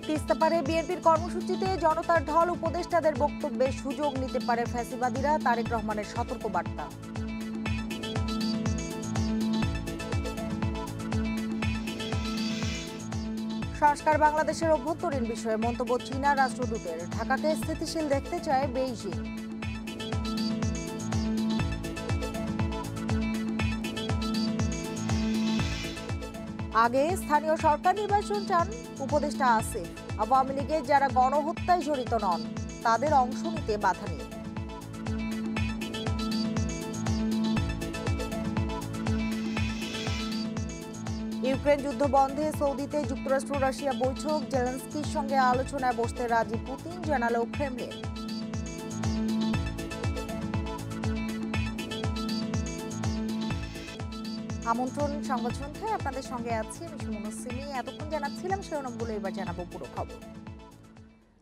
তিস্তাপাড়ে বিএনপির কর্মসূচিতে জনতার ঢল, উপদেষ্টাদের বক্তব্যে সুযোগ নিতে পারে ফ্যাসিবাদীরা, তারেক রহমানের সতর্ক বার্তা। সংস্কার বাংলাদেশের অভ্যন্তরীণ বিষয়ে মন্তব্য চীনা রাষ্ট্রদূতের, ঢাকাকে স্থিতিশীল দেখতে চায় বেইজিং। আগে স্থানীয় সরকার নির্বাচন চান উপদেষ্টা আসিফ। আওয়ামী লীগের যারা গণহত্যায় জড়িত নন তাদের অংশ নিতে বাধা নেই। ইউক্রেন যুদ্ধ বন্ধে সৌদিতে যুক্তরাষ্ট্র রাশিয়া বৈঠক, জেলেনস্কির সঙ্গে আলোচনায় বসতে রাজি পুতিন, জানালো ক্রেমলিন। আমন্ত্রণ সংবাদ সন্ধ্যায় আপনাদের সঙ্গে আছি আমি সুমন সিমি। এতক্ষণ জানাচ্ছিলাম শিরোনামগুলো, এবার জানাবো পুরো খবর।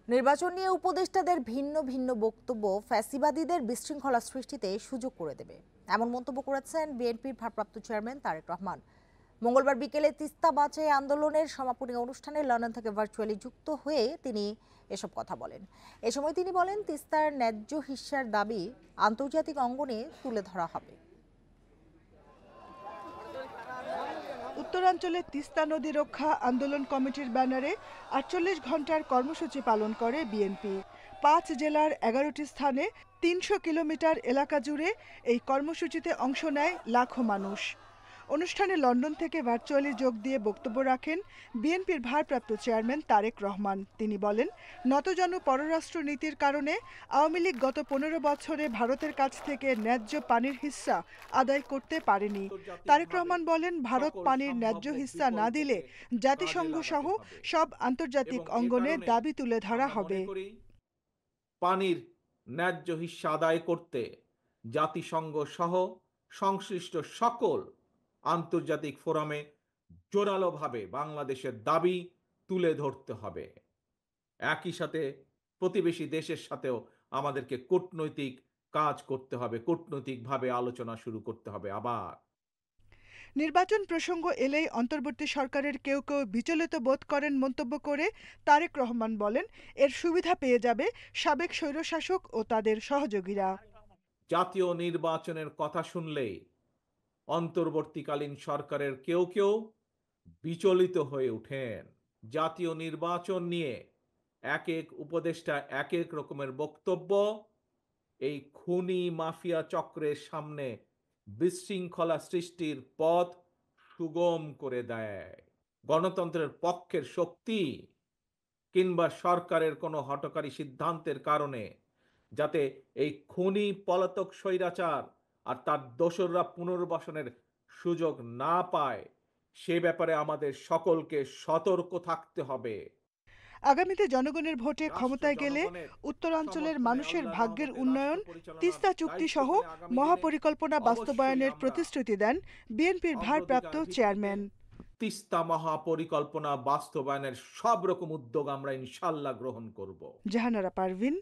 নির্বাচন নিয়ে উপদেষ্টাদের ভিন্ন ভিন্ন বক্তব্য ফ্যাসিবাদীদের বিশৃঙ্খলা সৃষ্টিতে সুযোগ করে দেবে, এমন মন্তব্য করেছেন বিএনপির ভারপ্রাপ্ত চেয়ারম্যান তারেক রহমান। মঙ্গলবার বিকেলে তিস্তা বাঁচাই আন্দোলনের সমাপনী অনুষ্ঠানে লন্ডন থেকে ভার্চুয়ালি যুক্ত হয়ে তিনি এসব কথা বলেন। এ সময় তিনি বলেন, তিস্তার ন্যায্য হিস্যার দাবি আন্তর্জাতিক অঙ্গনে তুলে ধরা হবে। উত্তরাঞ্চলে তিস্তা নদী রক্ষা আন্দোলন কমিটির ব্যানারে ৪৮ ঘন্টার কর্মসূচি পালন করে বিএনপি। ৫ জেলার ১১টি স্থানে ৩০০ কিলোমিটার এলাকা জুড়ে এই কর্মসূচিতে অংশ নেয় লাখো মানুষ। অনুষ্ঠানে লন্ডন থেকে ভার্চুয়ালি যোগ দিয়ে বক্তব্য রাখেন বিএনপির ভারপ্রাপ্ত চেয়ারম্যান তারেক রহমান। তিনি বলেন, নতজানু পররাষ্ট্র নীতির কারণে আওয়ামী লীগ গত ১৫ বছরে ভারতের কাছ থেকে ন্যায্য পানির হিস্সা আদায় করতে পারেনি। তারেক রহমান বলেন, ভারত পানির ন্যায্য হিস্সা না দিলে জাতিসংঘ সহ সব আন্তর্জাতিক অঙ্গনে দাবি তুলে ধরা হবে। পানির ন্যায্য হিস্সা আদায় করতে জাতিসংঘ সহ সংশ্লিষ্ট সকল আন্তর্জাতিক ফোরামে জোরালোভাবে বাংলাদেশের দাবি তুলে ধরতে হবে। একই সাথে প্রতিবেশী দেশের সাথেও আমাদেরকে কূটনৈতিক কাজ করতে হবে, কূটনৈতিকভাবে আলোচনা শুরু করতে হবে। আবার নির্বাচন প্রসঙ্গ এলেই অন্তর্বর্তী সরকারের কেউ কেউ বিচলিত বোধ করেন মন্তব্য করে তারেক রহমান বলেন, এর সুবিধা পেয়ে যাবে সাবেক স্বৈরশাসক ও তাদের সহযোগীরা। জাতীয় নির্বাচনের কথা শুনলেই অন্তর্বর্তীকালীন সরকারের কেউ কেউ বিচলিত হয়ে ওঠেন। জাতীয় নির্বাচন নিয়ে এক এক উপদেষ্টা এক এক রকমের বক্তব্য এই খুনি মাফিয়া চক্রের সামনে বিশৃঙ্খলা সৃষ্টির পথ সুগম করে দেয়। গণতন্ত্রের পক্ষের শক্তি কিংবা সরকারের কোনো হঠকারী সিদ্ধান্তের কারণে যাতে এই খুনি পলাতক স্বৈরাচার আর তার দোসররা পুনর্বাসনের সুযোগ না পায়, সে ব্যাপারে আমাদের সকলকে সতর্ক থাকতে হবে। আগামীতে জনগণের ভোটে ক্ষমতায় গেলে উত্তরাঞ্চলের মানুষের ভাগ্যের উন্নয়ন, তিস্তা চুক্তি সহ মহাপরিকল্পনা বাস্তবায়নের প্রতিশ্রুতি দেন বিএনপির ভারপ্রাপ্ত চেয়ারম্যান। তিস্তা মহাপরিকল্পনা বাস্তবায়নের সব রকম উদ্যোগ আমরা ইনশাল্লাহ গ্রহণ করব। Jahanara Parvin,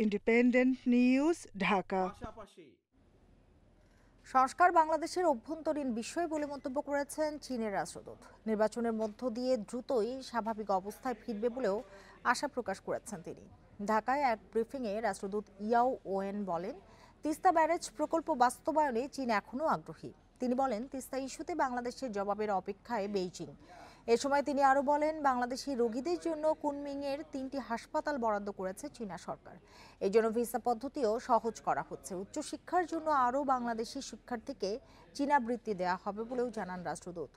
Independent News, Dhaka. সংস্কার বাংলাদেশের অভ্যন্তরীণ বিষয় বলে মন্তব্য করেছেন চীনের রাষ্ট্রদূত। নির্বাচনের মধ্য দিয়ে দ্রুতই স্বাভাবিক অবস্থায় ফিরবে বলেও আশা প্রকাশ করেছেন তিনি। ঢাকায় এক ব্রিফিংয়ে রাষ্ট্রদূত ইয়াও ওয়েন বলেন, তিস্তা ব্যারেজ প্রকল্প বাস্তবায়নে চীন এখনও আগ্রহী। তিনি বলেন, তিস্তা ইস্যুতে বাংলাদেশের জবাবের অপেক্ষায় বেইজিং। এ সময় তিনি আরও বলেন, বাংলাদেশি রোগীদের জন্য কুনমিংয়ের 3টি হাসপাতাল বরাদ্দ করেছে চীনা সরকার। এই জন্য ভিসা পদ্ধতিও সহজ করা হচ্ছে। উচ্চশিক্ষার জন্য আরও বাংলাদেশি শিক্ষার্থীকে চীনা বৃত্তি দেওয়া হবে বলেও জানান রাষ্ট্রদূত।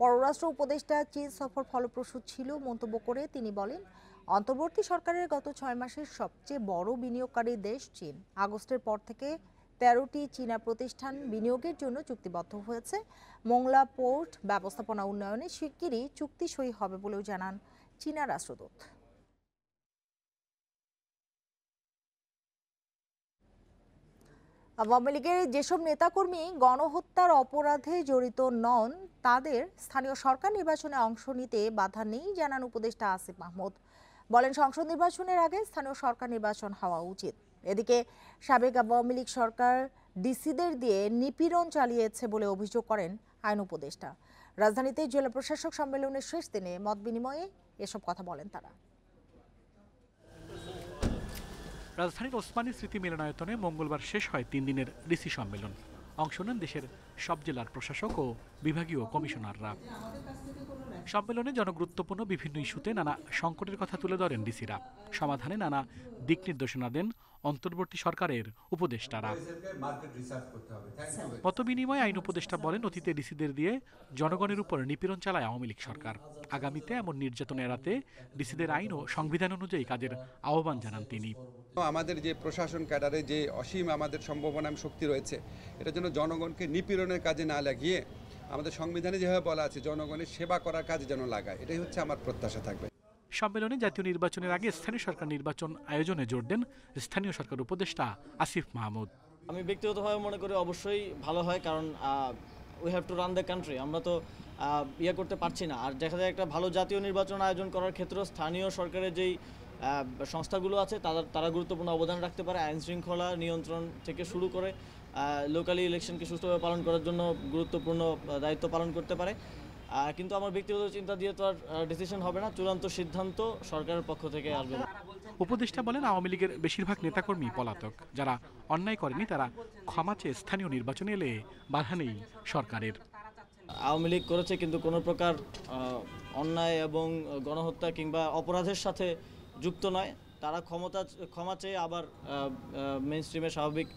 পররাষ্ট্র উপদেষ্টা চীন সফর ফলপ্রসূ ছিল মন্তব্য করে তিনি বলেন, অন্তর্বর্তী সরকারের গত 6 মাসের সবচেয়ে বড় বিনিয়োগকারী দেশ চীন। আগস্টের পর থেকে 13টি চীনা প্রতিষ্ঠান বিনিয়োগের জন্য চুক্তিবদ্ধ হয়েছে। মোংলা পোর্ট ব্যবস্থাপনা উন্নয়নে শিগগিরই চুক্তি সই হবে বলেও জানান চীনা রাষ্ট্রদূত। আওয়ামী লীগের যেসব নেতাকর্মী গণহত্যার অপরাধে জড়িত নন তাদের স্থানীয় সরকার নির্বাচনে অংশ নিতে বাধা নেই, জানান উপদেষ্টা আসিফ মাহমুদ। বলেন, সংসদ নির্বাচনের আগে স্থানীয় সরকার নির্বাচন হওয়া উচিত। এদিকে সাবেক আওয়ামী লীগ সরকার ডিসিদের দিয়ে নিপীড়ন চালিয়েছে বলে অভিযোগ করেন আইন উপদেষ্টা। রাজধানীতে জেলা প্রশাসক সম্মেলনের শেষ দিনে মত বিনিময়ে এসব কথা বলেন তারা। রাজধানীর ওসমানী স্মৃতি মিলনায়তনে মঙ্গলবার শেষ হয় 3 দিনের ডিসি সম্মেলন। অংশ নেন দেশের সব জেলার প্রশাসক ও বিভাগীয় কমিশনাররা। সম্মেলনে জনগুরুত্বপূর্ণ বিভিন্ন ইস্যুতে নানা সংকটের কথা তুলে ধরেন ডিসিরা। সমাধানে নানা দিক নির্দেশনা দেন অন্তর্বর্তী সরকারের উপদেষ্টারা। মতবিনিময়ে আইন উপদেষ্টা বলেন, অতীতে ডিসিদের দিয়ে জনগণের উপর নিপীড়ন চালায় আওয়ামী লীগ সরকার। আগামীতে এমন নির্যাতন এড়াতে ডিসিদের আইন ও সংবিধান অনুযায়ী কাজের আহ্বান জানান তিনি। আমাদের যে প্রশাসন ক্যাডারে যে অসীম আমাদের সম্ভাবনা শক্তি রয়েছে, এটার জন্য জনগণকে নিপীড়নের কাজে না লাগিয়ে আমাদের সংবিধানে যেভাবে বলা আছে জনগণের সেবা করার কাজে যেন লাগায়, এটাই হচ্ছে আমার প্রত্যাশা থাকবে। সম্মেলনে জাতীয় নির্বাচনের আগে স্থানীয় সরকার নির্বাচন আয়োজনে জোর দেন স্থানীয় সরকার উপদেষ্টা আসিফ মাহমুদ। আমি ব্যক্তিগতভাবে মনে করি অবশ্যই ভালো হয়, কারণ we have to run the country. আমরা তো করতে পারছি না। আর দেখা যায় একটা ভালো জাতীয় নির্বাচন আয়োজন করার ক্ষেত্রে স্থানীয় সরকারের যেই সংস্থাগুলো আছে তারা গুরুত্বপূর্ণ অবদান রাখতে পারে। আইন শৃঙ্খলা নিয়ন্ত্রণ থেকে শুরু করে লোকালি ইলেকশনকে সুষ্ঠুভাবে পালন করার জন্য গুরুত্বপূর্ণ দায়িত্ব পালন করতে পারে। কিন্তু আমার ব্যক্তিগত চিন্তা দিয়ে তো আর ডিসিশন হবে না, চূড়ান্ত সিদ্ধান্ত সরকারের পক্ষ থেকে আসবে। উপদেষ্টা বলেন, আওয়ামী লীগের বেশিরভাগ নেতাকর্মী পলাতক। যারা অন্যায় করেনি তারা ক্ষমা চেয়ে স্থানীয় নির্বাচনে এলে বাধা নেই সরকারের। আওয়ামী লীগ করেছে কিন্তু কোনো প্রকার অন্যায় এবং গণহত্যা কিংবা অপরাধের সাথে যুক্ত নয়। তারা ক্ষমা চেয়ে আবার মেইন স্ট্রিমে স্বাভাবিক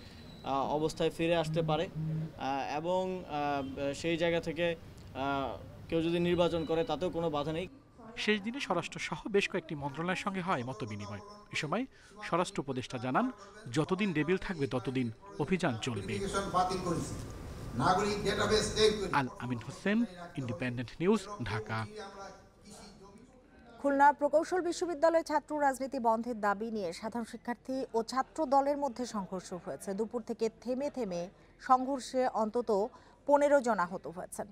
অবস্থায় ফিরে আসতে পারে এবং সেই জায়গা থেকে কেউ যদি নির্বাচন করে তাতেও কোনো বাধা নেই। শেষ দিনে স্বরাষ্ট্র সহ বেশ কয়েকটি মন্ত্রণালয়ের সঙ্গে হয় মতবিনিময়। এ সময় স্বরাষ্ট্র উপদেষ্টা জানান, যতদিন টেবিল থাকবে ততদিন অভিযান চলবে। আল আমিন হোসেন, ইন্ডিপেন্ডেন্ট নিউজ, ঢাকা। খুলনা প্রকৌশল বিশ্ববিদ্যালয়ে ছাত্র রাজনীতি বন্ধের দাবি নিয়ে সাধারণ শিক্ষার্থী ও ছাত্র দলের মধ্যে সংঘর্ষ হয়েছে। দুপুর থেকে থেমে থেমে সংঘর্ষে অন্তত 15 জন আহত হয়েছেন।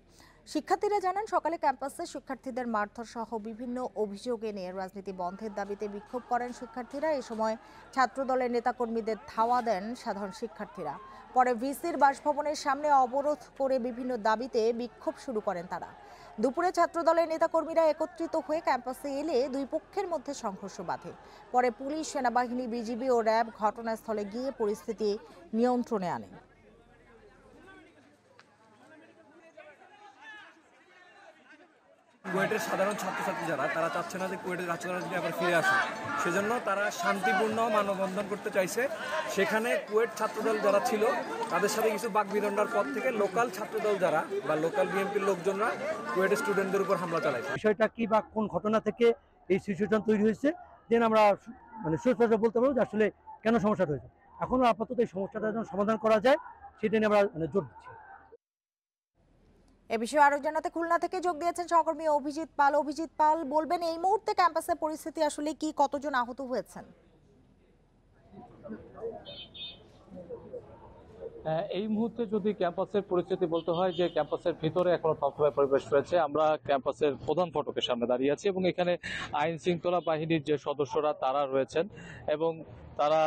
শিক্ষার্থীরা জানান, সকালে ক্যাম্পাসে শিক্ষার্থীদের মারধর সহ বিভিন্ন অভিযোগ এনে রাজনীতি বন্ধের দাবিতে বিক্ষোভ করেন শিক্ষার্থীরা। এ সময় ছাত্র দলের নেতাকর্মীদের ধাওয়া দেন সাধারণ শিক্ষার্থীরা। পরে ভিসির বাসভবনের সামনে অবরোধ করে বিভিন্ন দাবিতে বিক্ষোভ শুরু করেন তারা। দুপুরে ছাত্র দলের নেতাকর্মীরা একত্রিত হয়ে ক্যাম্পাসে এলে দুই পক্ষের মধ্যে সংঘর্ষ বাধে। পরে পুলিশ, সেনাবাহিনী, বিজিবি ও র্যাব ঘটনাস্থলে গিয়ে পরিস্থিতি নিয়ন্ত্রণে আনে। কুয়েটের সাধারণ ছাত্রছাত্রী যারা তারা চাচ্ছে না যে কুয়েটের ছাত্রছাত্রী আবার ফিরে আসে, সেজন্য তারা শান্তিপূর্ণ মানববন্ধন করতে চাইছে। সেখানে কুয়েট ছাত্রদল যারা ছিল তাদের সাথে কিছু বাকবিতণ্ডার পর থেকে লোকাল ছাত্রদল যারা বা লোকাল বিএনপির লোকজনরা কুয়েটের স্টুডেন্টদের উপর হামলা চালাইছে। বিষয়টা কি বা কোন ঘটনা থেকে এই সিচুয়েশন তৈরি হয়েছে দেন আমরা সুস্পষ্ট বলতে পারবো যে আসলে কেন সমস্যাটা হয়েছে। এখনো আপাতত এই সমস্যাটা যেন সমাধান করা যায় সেটা নিয়ে আমরা জোর দিচ্ছি। এ বিষয়ে আরো জানাতে খুলনা থেকে যোগ দিয়েছেন সহকর্মী অভিজিৎ পাল। অভিজিৎ পাল, বলবেন এই মুহূর্তে ক্যাম্পাসের পরিস্থিতি আসলে কি, কতজন আহত হয়েছেন? এই মুহূর্তে যদি ক্যাম্পাসের পরিস্থিতি বলতে হয় যে ক্যাম্পাসের ভিতরে এখনো থমথমে পরিবেশ রয়েছে। আমরা ক্যাম্পাসের প্রধান ফটকের সামনে দাঁড়িয়ে আছি এবং এখানে আইন শৃঙ্খলা বাহিনীর যে সদস্যরা তারা রয়েছেন এবং তারা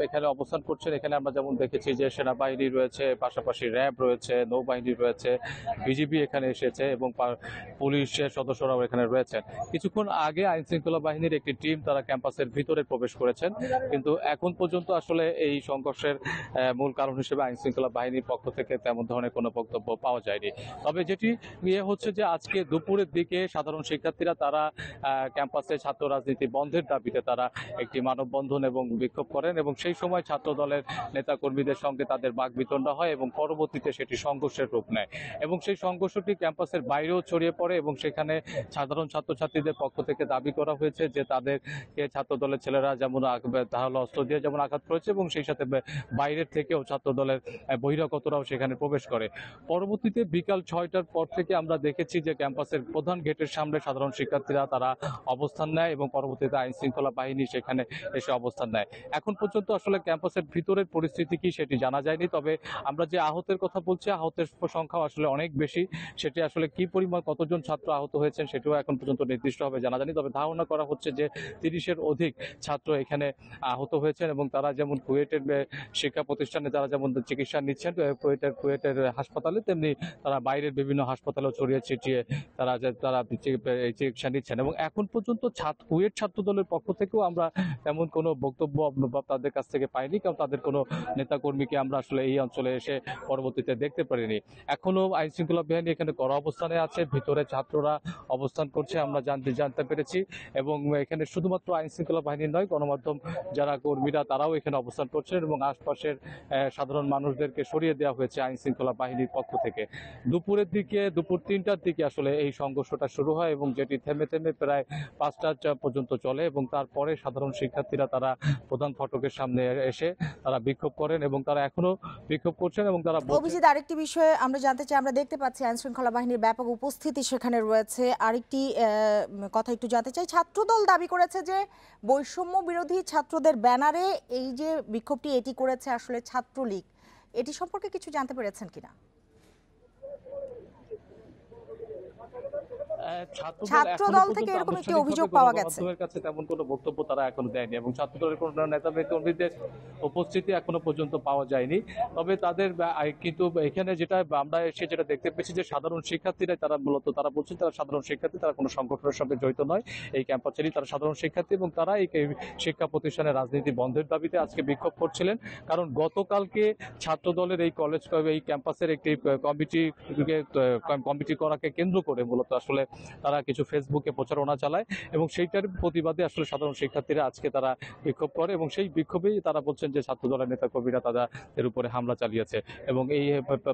এখানে অবস্থান করছেন। এখানে আমরা যেমন দেখেছি যে সেনাবাহিনী রয়েছে, পাশাপাশি র্যাব রয়েছে, নৌবাহিনী রয়েছে, বিজিবি এখানে এসেছে এবং পুলিশের সদস্যরাও এখানে রয়েছেন। কিছুক্ষণ আগে আইন শৃঙ্খলা বাহিনীর একটি টিম তারা ক্যাম্পাসের ভিতরে প্রবেশ করেছেন, কিন্তু এখন পর্যন্ত আসলে এই সংঘর্ষের মূল কারণ হিসেবে আইন শৃঙ্খলা বাহিনীর পক্ষ থেকে তেমন ধরনের কোনো বক্তব্য পাওয়া যায়নি। তবে যেটি হচ্ছে যে আজকে দুপুরের দিকে সাধারণ শিক্ষার্থীরা তারা ক্যাম্পাসে ছাত্র রাজনীতি বন্ধের দাবিতে তারা একটি মানববন্ধন এবং বিক্ষোভ করেন এবং সেই সময় ছাত্র দলের নেতাকর্মীদের সঙ্গে তাদের বাকবিতণ্ডা হয় এবং পরবর্তীতে সেটি সংঘর্ষের রূপ নেয় এবং সেই সংঘর্ষটি ক্যাম্পাসের বাইরেও ছড়িয়ে পড়ে এবং সেখানে সাধারণ ছাত্রছাত্রীদের পক্ষ থেকে দাবি করা হয়েছে যে তাদেরকে ছাত্র দলের ছেলেরা যেমন ধারালো অস্ত্র দিয়ে যেমন আঘাত করেছে এবং সেই সাথে বাইরের থেকেও ছাত্র দলের বহিরাগতরাও সেখানে প্রবেশ করে। পরবর্তীতে বিকাল 6টার পর থেকে আমরা দেখেছি যে ক্যাম্পাসের প্রধান গেটের সামনে সাধারণ শিক্ষার্থীরা তারা অবস্থান নেয় এবং পরবর্তীতে আইন শৃঙ্খলা বাহিনী সেখানে এসে অবস্থান নেয়। এখন পর্যন্ত আসলে ক্যাম্পাসের ভিতরের পরিস্থিতি কি সেটি জানা যায়নি। তবে আমরা যে আহতের কথা বলছি, আহতের সংখ্যা আসলে অনেক বেশি। সেটি আসলে কি পরিমাণ কতজন ছাত্র আহত হয়েছেন সেটিও এখন পর্যন্ত নির্দিষ্টভাবে জানা যায়নি। তবে ধারণা করা হচ্ছে যে 30-এর অধিক ছাত্র এখানে আহত হয়েছেন এবং তারা যেমন কুয়েটের শিক্ষা প্রতিষ্ঠানে তারা যেমন চিকিৎসা নিচ্ছেন কুয়েটের হাসপাতালে, তেমনি তারা বাইরের বিভিন্ন হাসপাতালেও ছড়িয়ে ছিটিয়ে তারা চিকিৎসা নিচ্ছেন এবং এখন পর্যন্ত কুয়েট ছাত্র দলের পক্ষ থেকেও আমরা তেমন কোনো বক্তব্য বক্তব্য তাদের কাছ থেকে পাইনি, কারণ তাদের কোনো নেতাকর্মীকে আমরা আসলে এই অঞ্চলে এসে পরবর্তীতে দেখতে পারিনি। এখনো আইন শৃঙ্খলা বাহিনী এখানে কড়া অবস্থানে আছে, ভিতরে ছাত্ররা অবস্থান করছে আমরা জানতে পেরেছি, এবং এখানে শুধুমাত্র আইন শৃঙ্খলা বাহিনী নয়, গণমাধ্যম যারা কর্মীরা তারাও এখানে অবস্থান করছেন, এবং আশপাশের সাধারণ মানুষদেরকে সরিয়ে দেওয়া হয়েছে আইন শৃঙ্খলা বাহিনীর পক্ষ থেকে। দুপুর 3টার দিকে আসলে এই সংঘর্ষটা শুরু হয়, এবং যেটি থেমে প্রায় 5টা পর্যন্ত চলে, এবং তারপরে সাধারণ শিক্ষার্থীরা তারা প্রধান ফটকের সামনে এসে তারা বিক্ষোভ করেন, এবং তারা এখনো বিক্ষোভ করছেন, এবং তারা অভিজিৎ, আরেকটি বিষয়ে আমরা জানতে চাই, আমরা দেখতে পাচ্ছি আইন শৃঙ্খলা বাহিনীর ব্যাপক উপস্থিতি সেখানে রয়েছে। আরেকটি কথা একটু জানতে চাই, ছাত্রদল দাবি করেছে যে বৈষম্য বিরোধী ছাত্রদের ব্যানারে এই যে বিক্ষোভটি এটি করেছে আসলে ছাত্রলীগ, এটি সম্পর্কে কিছু জানতে পেরেছেন কিনা? ছাত্রদল থেকে এরকম একটি অভিযোগ পাওয়া গেছে, কাছে তেমন কোনো বক্তব্য তারা এখনো দেয়নি, এবং ছাত্রদলের কোনো নেতা কর্মীদের উপস্থিতি এখনো পর্যন্ত পাওয়া যায়নি। তবে তাদের কিন্তু এখানে যেটা আমরা যেটা দেখতে পেয়েছি যে সাধারণ শিক্ষার্থীরা তারা মূলত তারা বলছেন তারা সাধারণ শিক্ষার্থী, তারা কোনো সংগঠনের সঙ্গে জড়িত নয়, এই ক্যাম্পাসেরই তারা সাধারণ শিক্ষার্থী, এবং তারা এই শিক্ষা প্রতিষ্ঠানের রাজনীতি বন্ধের দাবিতে আজকে বিক্ষোভ করছিলেন। কারণ গতকালকে ছাত্রদলের এই এই ক্যাম্পাসের একটি কমিটি করাকে কেন্দ্র করে মূলত আসলে তারা কিছু ফেসবুকে প্রচারণা চালায়, এবং সেইটার প্রতিবাদে আসলে সাধারণ শিক্ষার্থীরা আজকে তারা বিক্ষোভ করে, এবং সেই বিক্ষোভেই তারা বলছেন যে ছাত্রদলের নেতাকর্মীরা তাদের উপরে হামলা চালিয়েছে, এবং এই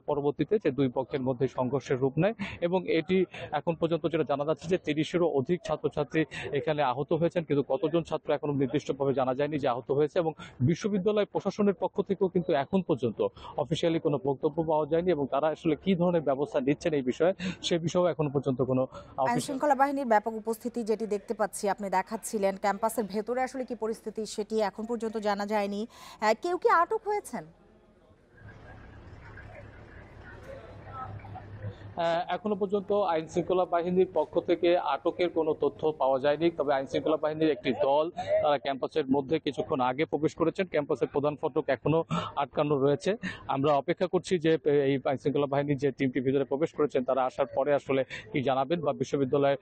পরবর্তীতে যে দুই পক্ষের মধ্যে সংঘর্ষের রূপ নেয়, এবং এটি এখন পর্যন্ত যেটা জানা যাচ্ছে যে 30-এরও অধিক ছাত্রছাত্রী এখানে আহত হয়েছেন, কিন্তু কতজন ছাত্র এখনো নির্দিষ্টভাবে জানা যায়নি যে আহত হয়েছে, এবং বিশ্ববিদ্যালয় প্রশাসনের পক্ষ থেকেও কিন্তু এখন পর্যন্ত অফিসিয়ালি কোনো বক্তব্য পাওয়া যায়নি, এবং তারা আসলে কি ধরনের ব্যবস্থা নিচ্ছেন এই বিষয়ে সে বিষয়েও এখন পর্যন্ত কোনো। আইন শৃঙ্খলা বাহিনীর ব্যাপক উপস্থিতি যেটি দেখতে পাচ্ছি, আপনি দেখাচ্ছিলেন ক্যাম্পাসের ভেতরে আসলে কি পরিস্থিতি সেটি এখন পর্যন্ত জানা যায়নি। কেউ কি আটক হয়েছেন? এখনো পর্যন্ত আইন শৃঙ্খলা বাহিনীর পক্ষ থেকে আটকের কোনো তথ্য পাওয়া যায়নি, তবে আইন শৃঙ্খলা বাহিনীর একটি দল তারা ক্যাম্পাসের মধ্যে কিছুক্ষণ আগে প্রবেশ করেছেন, ক্যাম্পাসের প্রধান ফটক এখনো আটকানো রয়েছে। আমরা অপেক্ষা করছি যে এই আইন শৃঙ্খলা বাহিনীর যে টিমটি ভিতরে প্রবেশ করেছেন তারা আসার পরে আসলে কি জানাবেন, বা বিশ্ববিদ্যালয়ের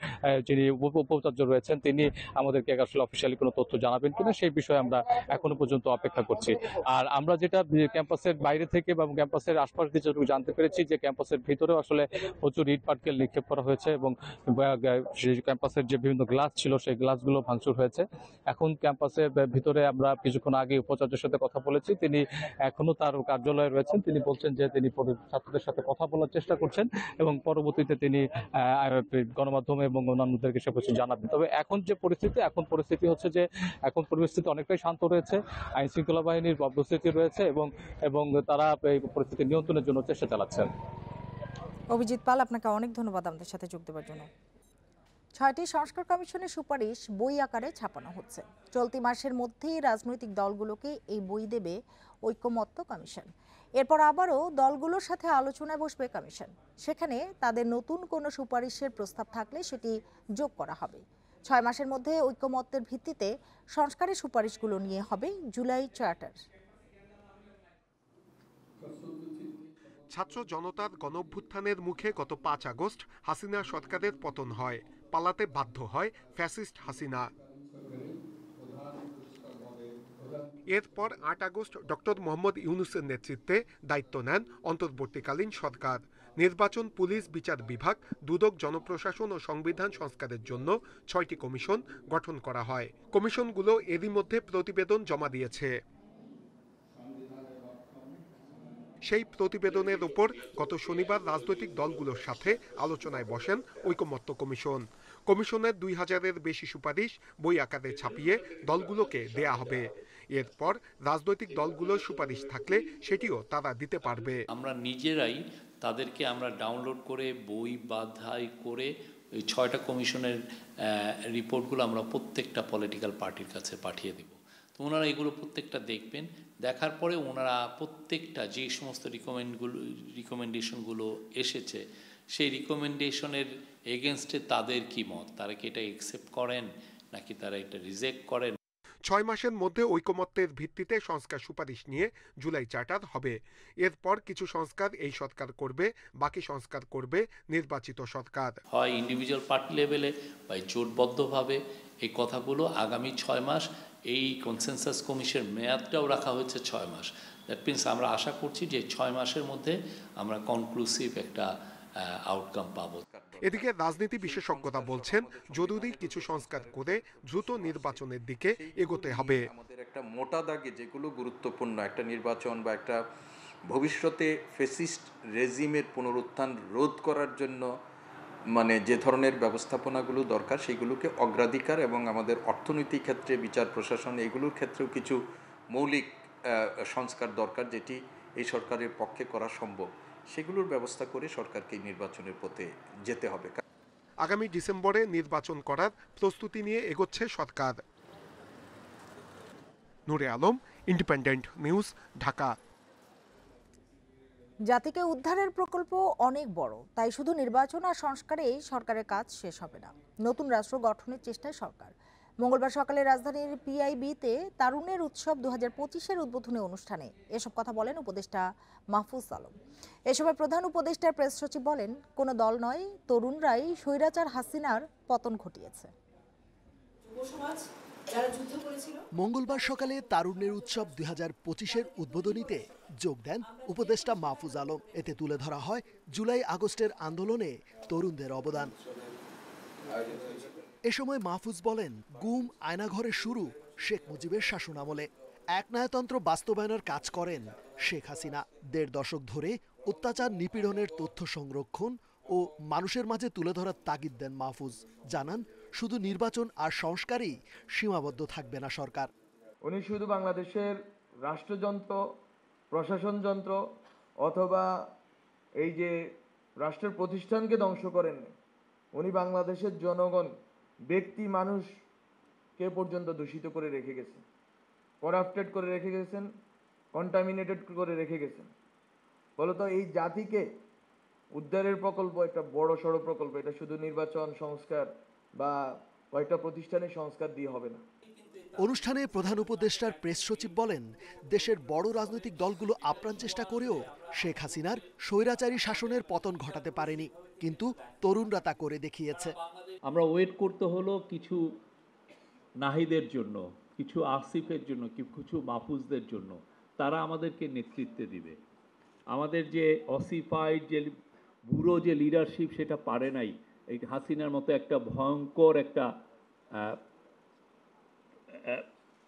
যিনি উপাচার্য রয়েছেন তিনি আমাদেরকে আসলে অফিসিয়ালি কোনো তথ্য জানাবেন কিনা সেই বিষয়ে আমরা এখনো পর্যন্ত অপেক্ষা করছি। আর আমরা যেটা ক্যাম্পাসের বাইরে থেকে বা ক্যাম্পাসের আশপাশ দিয়ে যেটুকু জানতে পেরেছি যে ক্যাম্পাসের ভিতরেও আসলে প্রচুর ইট পাটকেল নিক্ষেপ করা হয়েছে, এবং ক্যাম্পাসের যে বিভিন্ন গ্লাস ছিল সেই গ্লাসগুলো ভাঙচুর হয়েছে। এখন ক্যাম্পাসের ভিতরে আমরা কিছুক্ষণ আগে উপাচার্যের সাথে কথা বলেছি, তিনি এখনো তার কার্যালয়ে রয়েছেন, তিনি বলছেন যে তিনি ছাত্রদের সাথে কথা বলার চেষ্টা করছেন, এবং পরবর্তীতে তিনি গণমাধ্যমে এবং অন্যান্যদেরকে সে কিছু জানাবেন। তবে এখন যে পরিস্থিতি হচ্ছে যে এখন পরিস্থিতি অনেকটাই শান্ত রয়েছে, আইন শৃঙ্খলা বাহিনীর উপস্থিতি রয়েছে, এবং তারা এই পরিস্থিতি নিয়ন্ত্রণের জন্য চেষ্টা চালাচ্ছেন। অভিজিৎ পাল, আপনাকে অনেক ধন্যবাদ আমাদের সাথে যোগ দেওয়ার জন্য। 6টি সংস্কার কমিশনের সুপারিশ বই আকারে ছাপানো হচ্ছে। চলতি মাসের মধ্যেই রাজনৈতিক দলগুলোকে এই বই দেবে ঐকমত্য কমিশন। এরপর আবারও দলগুলোর সাথে আলোচনায় বসবে কমিশন। সেখানে তাদের নতুন কোনো সুপারিশের প্রস্তাব থাকলে সেটি যোগ করা হবে। 6 মাসের মধ্যে ঐকমত্যের ভিত্তিতে সংস্কারের সুপারিশগুলো নিয়ে হবে জুলাই চার্টার। ছাত্র জনতার গণঅভ্যুত্থানের মুখে গত 5 আগস্ট হাসিনা সরকারের পতন হয়, পালাতে বাধ্য হয় ফ্যাসিস্ট হাসিনা। এরপর 8 আগস্ট ডক্টর মোহাম্মদ ইউনূসের নেতৃত্বে দায়িত্ব নেন অন্তর্বর্তীকালীন সরকার। নির্বাচন, পুলিশ, বিচার বিভাগ, দুদক, জনপ্রশাসন ও সংবিধান সংস্কারের জন্য 6টি কমিশন গঠন করা হয়। কমিশনগুলো এরই মধ্যে প্রতিবেদন জমা দিয়েছে। সেই প্রতিবেদনের উপর গত শনিবার রাজনৈতিক দলগুলোর সাথে আলোচনায় বসেন ঐকমত্য কমিশন। কমিশনের 2000-এর বেশি সুপারিশ বই আকারে ছাপিয়ে দলগুলোকে দেয়া হবে। এরপর রাজনৈতিক দলগুলোর সুপারিশ থাকলে সেটিও তারা দিতে পারবে। আমরা নিজেরাই তাদেরকে আমরা ডাউনলোড করে বই বাধাই করে ওই 6টা কমিশনের রিপোর্টগুলো আমরা প্রত্যেকটা পলিটিক্যাল পার্টির কাছে পাঠিয়ে দেব। তো ওনারা এগুলো প্রত্যেকটা দেখবেন, দেখার পরে ওনারা প্রত্যেকটা যে সমস্ত রিকমেন্ডেশনগুলো এসেছে সেই রিকমেন্ডেশনের এগেনস্টে তাদের কি মত, তারা কি এটা অ্যাকসেপ্ট করেন নাকি তারা এটা রিজেক্ট করেন। 6 মাসের মধ্যে ঐকমত্যের ভিত্তিতে সংস্কার সুপারিশ নিয়ে জুলাই চার্টার হবে। এরপর কিছু সংস্কার এই সরকার করবে, বাকি সংস্কার করবে নির্বাচিত সরকার। হয় ইন্ডিভিজুয়াল পার্টি লেভেলে বা জোটবদ্ধভাবে এই কথাগুলো আগামী 6 মাস এই কনসেনসাস কমিশনের মেয়াদটাও রাখা হয়েছে 6 মাস। দ্যাট মিনস আমরা আশা করছি যে 6 মাসের মধ্যে আমরা কনক্লুসিভ একটা আউটকাম পাবো। এদিকে রাজনীতি বিশেষজ্ঞরা বলছেন জরুরি কিছু সংস্কার করে দ্রুত নির্বাচনের দিকে এগোতে হবে। আমাদের একটা মোটা দাগে যেগুলো গুরুত্বপূর্ণ একটা নির্বাচন বা একটা ভবিষ্যতে ফ্যাসিস্ট রেজিমের পুনরুত্থান রোধ করার জন্য মানে যে ধরনের ব্যবস্থাপনাগুলো দরকার সেগুলোকে অগ্রাধিকার, এবং আমাদের অর্থনৈতিক ক্ষেত্রে বিচার প্রশাসন এগুলোর ক্ষেত্রেও কিছু মৌলিক সংস্কার দরকার যেটি এই সরকারের পক্ষে করা সম্ভব, সেগুলোর ব্যবস্থা করে সরকারকে নির্বাচনের পথে যেতে হবে। আগামী ডিসেম্বরে নির্বাচন করার প্রস্তুতি নিয়ে এগোচ্ছে সরকার। নূরে আলম, ইন্ডিপেন্ডেন্ট নিউজ, ঢাকা। জাতিকে উদ্ধারের প্রকল্প অনেক বড়, তাই শুধু নির্বাচন আর সংস্কারেই সরকারের কাজ শেষ হবে না। নতুন রাষ্ট্র গঠনের চেষ্টায় সরকার। মঙ্গলবার সকালে রাজধানীর পিআইবিতে তারুণের উৎসব 2025-এর উদ্বোধনী অনুষ্ঠানে এসব কথা বলেন উপদেষ্টা মাহফুজ আলম। এ সময় প্রধান উপদেষ্টার প্রেস সচিব বলেন, কোনো দল নয়, তরুণরাই স্বৈরাচার হাসিনার পতন ঘটিয়েছে। মঙ্গলবার সকালে তারুণ্যের উৎসব 2025-এর উদ্বোধনীতে যোগ দেন উপদেষ্টা মাহফুজ আলম। এতে তুলে ধরা হয় জুলাই আগস্টের আন্দোলনে তরুণদের অবদান। এ সময় মাহফুজ বলেন, গুম আয়নাঘরের শুরু শেখ মুজিবের শাসনামলে। একনায়তন্ত্র বাস্তবায়নের কাজ করেন শেখ হাসিনা। 1.5 দশক ধরে অত্যাচার নিপীড়নের তথ্য সংরক্ষণ ও মানুষের মাঝে তুলে ধরার তাগিদ দেন মাহফুজ। জানান, শুধু নির্বাচন আর সংস্কারই সীমাবদ্ধ থাকবে না সরকার। উনি শুধু বাংলাদেশের রাষ্ট্রযন্ত্র, প্রশাসন যন্ত্র অথবা এই যে রাষ্ট্রের প্রতিষ্ঠানকে ধ্বংস করেন, উনি বাংলাদেশের জনগণ, ব্যক্তি মানুষকে পর্যন্ত দূষিত করে রেখে গেছেন, করাপ্টেড করে রেখে গেছেন, কন্টামিনেটেড করে রেখে গেছেন। বলতো এই জাতিকে উদ্ধারের প্রকল্প একটা বড় সড়ো প্রকল্প, এটা শুধু নির্বাচন সংস্কার বা কয়েকটা প্রতিষ্ঠানের সংস্কার দিয়ে হবে না। অনুষ্ঠানে প্রধান উপদেষ্টার প্রেস সচিব বলেন, দেশের বড় রাজনৈতিক দলগুলো আপ্রাণ চেষ্টা করেও শেখ হাসিনার স্বৈরাচারী শাসনের পতন ঘটাতে পারেনি, কিন্তু তরুণরা তা করে দেখিয়েছে। আমরা ওয়েট করতে হলো কিছু নাহিদের জন্য, কিছু আসিফের জন্য, কিছু মাহফুজদের জন্য। তারা আমাদেরকে নেতৃত্ব দিবে। আমাদের যে অসিফাইড যে বুড়ো যে লিডারশিপ, সেটা পারে নাই এই হাসিনার মতো একটা ভয়ঙ্কর একটা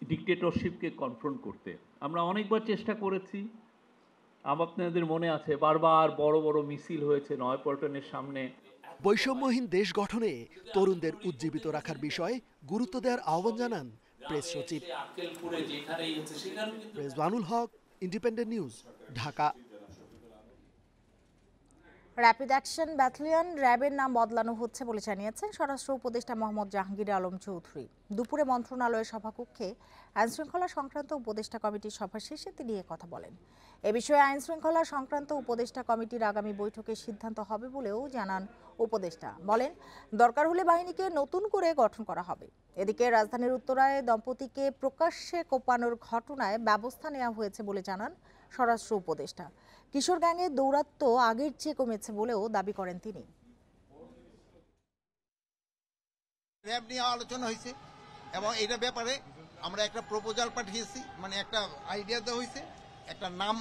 ডিক্টেটরশিপকে কনফ্রন্ট করতে। আমরা অনেকবার চেষ্টা করেছি, আপনাদের মনে আছে, বারবার বড় বড় মিছিল হয়েছে নয়াপল্টনের সামনে। বৈষম্যহীন দেশ গঠনে তরুণদের উজ্জীবিত রাখার বিষয়ে গুরুত্ব দেওয়ার আহ্বান জানান প্রেস সচিব। Rezwanul Haque, Independent News, Dhaka. Rapid action battalion র্যাবের নাম বদলানো হচ্ছে বলে জানিয়েছেন স্বরাষ্ট্র উপদেষ্টা মোহাম্মদ জাহাঙ্গীর আলম চৌধুরী। দুপুরে মন্ত্রণালয়ের সভাকক্ষে আইনশৃঙ্খলা সংক্রান্ত উপদেষ্টা কমিটির সভা শেষে তিনি কথা বলেন। এ বিষয়ে আইনশৃঙ্খলা সংক্রান্ত উপদেষ্টা কমিটির আগামী বৈঠকে সিদ্ধান্ত হবে বলেও জানান উপদেষ্টা। বলেন, দরকার হলে বাহিনীকে নতুন করে গঠন করা হবে। এদিকে রাজধানীর উত্তরায় দম্পতিকে প্রকাশ্যে কোপানোর ঘটনায় ব্যবস্থা নেওয়া হয়েছে বলে জানান স্বরাষ্ট্র উপদেষ্টা। কিশোর গ্যাংয়ের দৌরাত্ম্য আগের চেয়ে কমেছে বলেও দাবি করেন তিনি। র্যাব নিয়ে আলোচনা হয়েছে এবং এইটা ব্যাপারে আমরা একটা প্রপোজাল পাঠিয়েছি, মানে একটা আইডিয়া দেওয়া হয়েছে, একটা নাম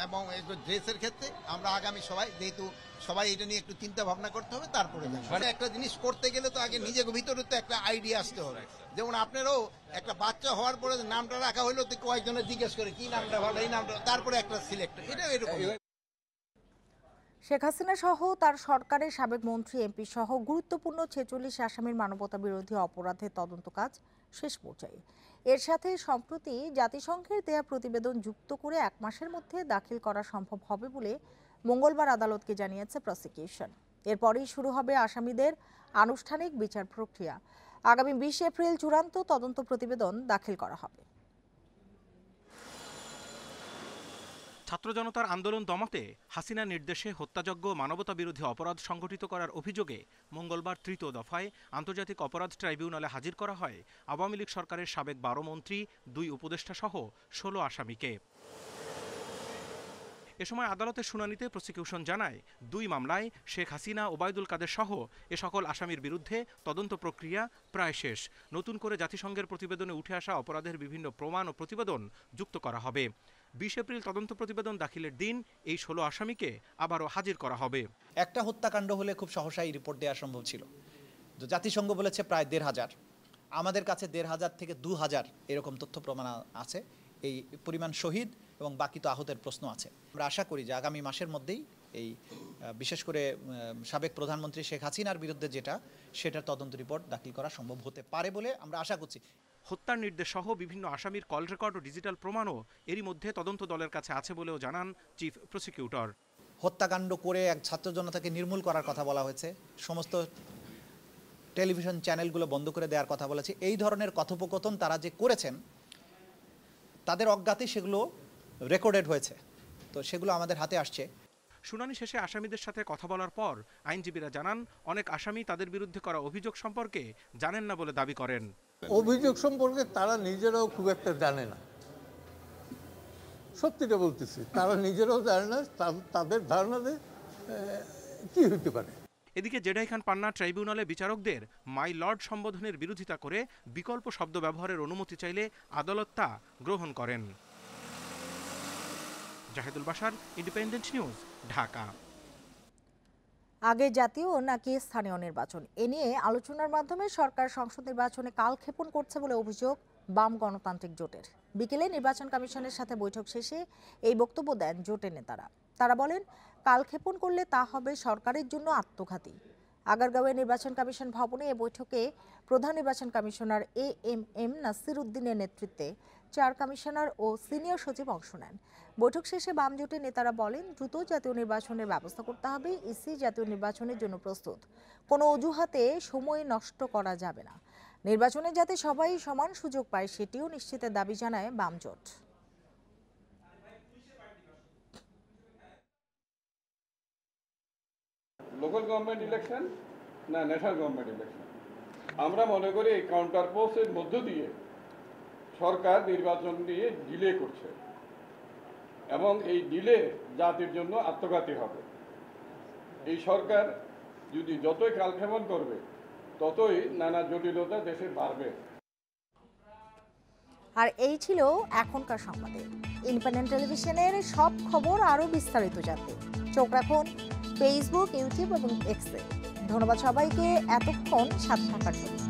এবং ড্রেসের ক্ষেত্রে আমরা আগামী সবাই, যেহেতু সবাই এটা নিয়ে একটু চিন্তা ভাবনা করতে হবে, তারপরে মানে একটা জিনিস করতে গেলে তো আগে নিজের ভিতরে তো একটা আইডিয়া আসতে হবে। যেমন আপনারও একটা বাচ্চা হওয়ার পরে নামটা রাখা হইলো তো কয়েকজনের জিজ্ঞেস করে কি নামটা ভালো, এই নামটা, তারপরে একটা সিলেক্ট, এটা এরকম। শেখ হাসিনা সহ তার সরকারের সাবেক মন্ত্রী, এমপি সহ গুরুত্বপূর্ণ 46 আসামির মানবতা বিরোধী অপরাধের তদন্ত কাজ শেষ পর্যায়ে। এর সাথে সম্প্রতি জাতিসংঘের দেয়া প্রতিবেদন যুক্ত করে 1 মাসের মধ্যে দাখিল করা সম্ভব হবে বলে মঙ্গলবার আদালতকে জানিয়েছে প্রসিকিউশন। এরপরই শুরু হবে আসামিদের আনুষ্ঠানিক বিচার প্রক্রিয়া। আগামী 20 এপ্রিল চূড়ান্ত তদন্ত প্রতিবেদন দাখিল করা হবে। ছাত্র জনতার আন্দোলন দমাতে হাসিনা নির্দেশে হত্যাযজ্ঞ, মানবতা বিরোধী অপরাধ সংগঠিত করার অভিযোগে মঙ্গলবার 3য় দফায় আন্তর্জাতিক অপরাধ ট্রাইব্যুনালে হাজির করা হয় আওয়ামী লীগ সরকারের সাবেক 12 মন্ত্রী, 2 উপদেষ্টা সহ 16 আসামিকে। এ সময় আদালতের শুনানিতে প্রসিকিউশন জানায় 2 মামলায় শেখ হাসিনা, ওবায়দুল কাদের সহ এ সকল আসামির বিরুদ্ধে তদন্ত প্রক্রিয়া প্রায় শেষ। নতুন করে জাতিসংঘের প্রতিবেদনে উঠে আসা অপরাধের বিভিন্ন প্রমাণ ও প্রতিবেদন যুক্ত করা হবে। 20 এপ্রিল তদন্ত প্রতিবেদন দাখিলের দিন এই 16 আসামিকে আবারও হাজির করা হবে। একটা হত্যাকাণ্ড হলে খুব সহসাই রিপোর্ট দেওয়া সম্ভব ছিল, তো জাতিসংঘ বলেছে প্রায় 1,500। আমাদের কাছে 1,500 থেকে 2,000 এরকম তথ্য প্রমাণ আছে। এই পরিমাণ শহীদ এবং বাকি তো আহতের প্রশ্ন আছে। আমরা আশা করি যে আগামী মাসের মধ্যেই এই বিশেষ করে সাবেক প্রধানমন্ত্রী শেখ হাসিনার বিরুদ্ধে সেটার তদন্ত রিপোর্ট দাখিল করা সম্ভব হতে পারে বলে আমরা আশা করছি। হত্যার নির্দেশ সহ বিভিন্ন আসামির কল রেকর্ড ও ডিজিটাল প্রমাণও এরই মধ্যে তদন্ত দলের কাছে আছে বলেও জানান চিফ প্রসিকিউটর। হত্যাকাণ্ড করে এক ছাত্র জনতাকে নির্মূল করার কথা বলা হয়েছে, সমস্ত টেলিভিশন চ্যানেলগুলো বন্ধ করে দেওয়ার কথা বলেছে। এই ধরনের কথোপকথন তারা যে করেছেন তাদের অজ্ঞাতে সেগুলো রেকর্ডেড হয়েছে, তো সেগুলো আমাদের হাতে আসছে। শুনানি শেষে আসামিদের সাথে কথা বলার পর আইনজীবীরা জানান অনেক আসামি তাদের বিরুদ্ধে করা অভিযোগ সম্পর্কে জানেন না বলে দাবি করেন। অভিযোগ সম্পর্কে তারা নিজেরাও খুব একটা জানে না, সত্যিটা বলতেছি, তারা নিজেরাও জানে না তাদের ধারণাতে কি হতে পারে। এদিকে জেডাই খান পান্না ট্রাইব্যুনালে বিচারকদের মাই লর্ড সম্বোধনের বিরোধিতা করে বিকল্প শব্দ ব্যবহারের অনুমতি চাইলে আদালত তা গ্রহণ করেন। Zahidul Bashar, Independent News, Dhaka. আগে জাতীয় নাকি স্থানীয় নির্বাচন, এ নিয়ে আলোচনার মাধ্যমে সরকার সংসদ নির্বাচনে কালক্ষেপণ করছে বলে অভিযোগ বাম গণতান্ত্রিক জোটের। বিকেলে নির্বাচন কমিশনের সাথে বৈঠক শেষে এই বক্তব্য দেন জোটের নেতারা। তারা বলেন, কালক্ষেপণ করলে তা হবে সরকারের জন্য আত্মঘাতী। আগারগাঁওয়ে নির্বাচন কমিশন ভবনে এ বৈঠকে প্রধান নির্বাচন কমিশনার এএমএম নাসির উদ্দিনের নেতৃত্বে 4 কমিশনার ও সিনিয়র সচিব অংশ নেন। বৈঠক শেষে বাম জোটের নেতারা বলেন, দ্রুত জাতীয় নির্বাচনের ব্যবস্থা করতে হবে। ইসি জাতীয় নির্বাচনের জন্য প্রস্তুত, কোনো অজুহাতে সময় নষ্ট করা যাবে না। নির্বাচনে যাতে সবাই সমান সুযোগ পায় সেটিও নিশ্চিতের দাবি জানায় বাম জোট। লোকাল গভর্নমেন্ট ইলেকশন না ন্যাশনাল গভর্নমেন্ট ইলেকশন, আমরা মনে করি এই কাউন্টার পোস্টের মধ্য দিয়ে সরকার নির্বাচন নিয়ে ডিলে করছে এবং এই ডিলে জাতির জন্য আত্মঘাতী হবে। এই সরকার যদি যতই কালক্ষেপণ করবে ততই নানা জটিলতা দেশে বাড়বে। আর এই ছিল এখনকার সংবাদে। ইন্ডিপেন্ডেন্ট টেলিভিশনের সব খবর আরও বিস্তারিত জানতে চোখ রাখুন ফেসবুক, ইউটিউব এবং এক্সে। ধন্যবাদ সবাইকে এতক্ষণ সাথে থাকার জন্য।